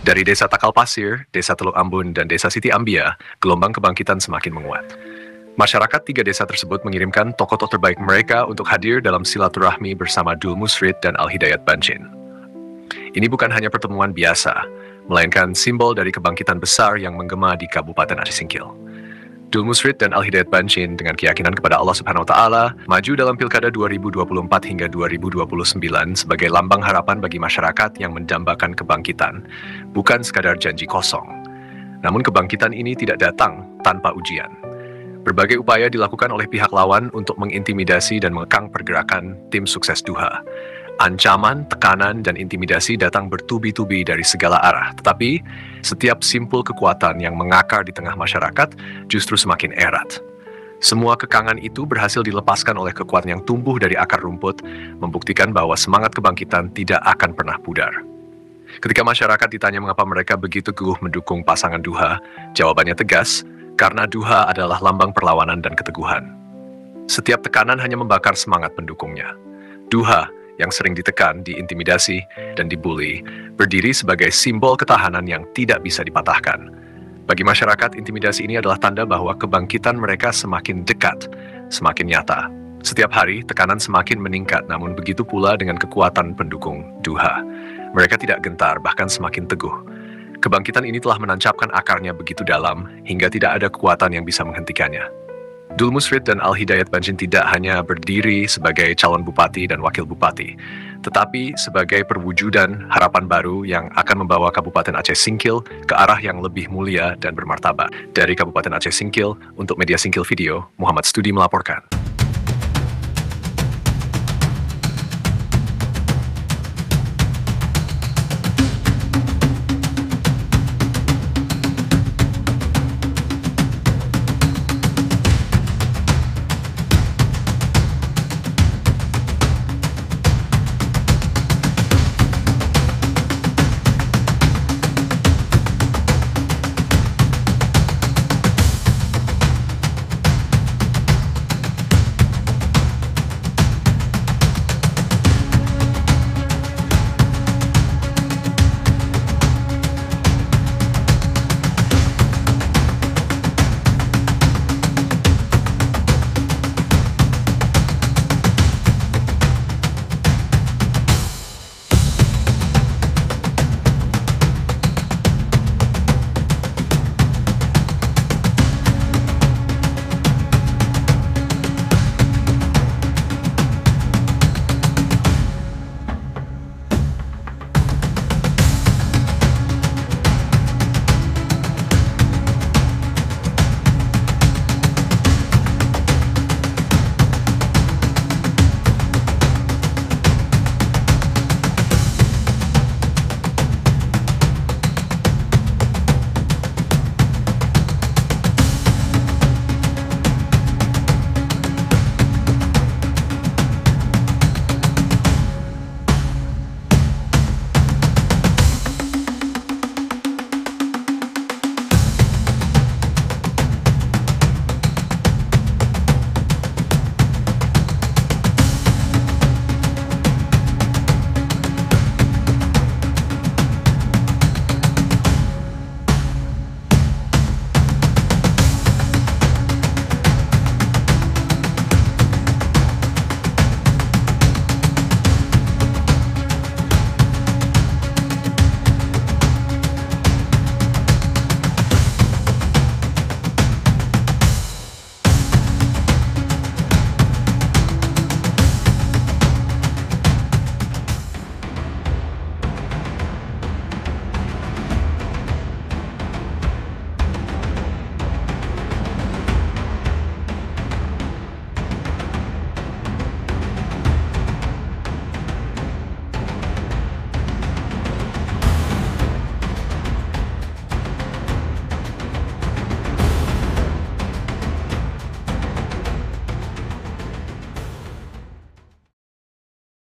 Dari Desa Takal Pasir, Desa Teluk Ambon, dan Desa Siti Ambia, gelombang kebangkitan semakin menguat. Masyarakat tiga desa tersebut mengirimkan tokoh-tokoh terbaik mereka untuk hadir dalam silaturahmi bersama Dul Musrid dan Al-Hidayat Bancin. Ini bukan hanya pertemuan biasa, melainkan simbol dari kebangkitan besar yang menggema di Kabupaten Aceh Singkil. Dul Musrid dan Al-Hidayat Bancin dengan keyakinan kepada Allah Subhanahu wa Ta'ala maju dalam Pilkada 2024 hingga 2029 sebagai lambang harapan bagi masyarakat yang mendambakan kebangkitan, bukan sekadar janji kosong. Namun kebangkitan ini tidak datang tanpa ujian. Berbagai upaya dilakukan oleh pihak lawan untuk mengintimidasi dan mengekang pergerakan tim sukses Duha. Ancaman, tekanan, dan intimidasi datang bertubi-tubi dari segala arah. Tetapi, setiap simpul kekuatan yang mengakar di tengah masyarakat justru semakin erat. Semua kekangan itu berhasil dilepaskan oleh kekuatan yang tumbuh dari akar rumput, membuktikan bahwa semangat kebangkitan tidak akan pernah pudar. Ketika masyarakat ditanya mengapa mereka begitu teguh mendukung pasangan Duha, jawabannya tegas, karena Duha adalah lambang perlawanan dan keteguhan. Setiap tekanan hanya membakar semangat pendukungnya. Duha, yang sering ditekan, diintimidasi, dan dibully, berdiri sebagai simbol ketahanan yang tidak bisa dipatahkan. Bagi masyarakat, intimidasi ini adalah tanda bahwa kebangkitan mereka semakin dekat, semakin nyata. Setiap hari, tekanan semakin meningkat, namun begitu pula dengan kekuatan pendukung Duha. Mereka tidak gentar, bahkan semakin teguh. Kebangkitan ini telah menancapkan akarnya begitu dalam, hingga tidak ada kekuatan yang bisa menghentikannya. Dul Musrid dan Al-Hidayat Bancin tidak hanya berdiri sebagai calon bupati dan wakil bupati, tetapi sebagai perwujudan harapan baru yang akan membawa Kabupaten Aceh Singkil ke arah yang lebih mulia dan bermartabat. Dari Kabupaten Aceh Singkil, untuk Media Singkil Video, Muhammad Studi melaporkan.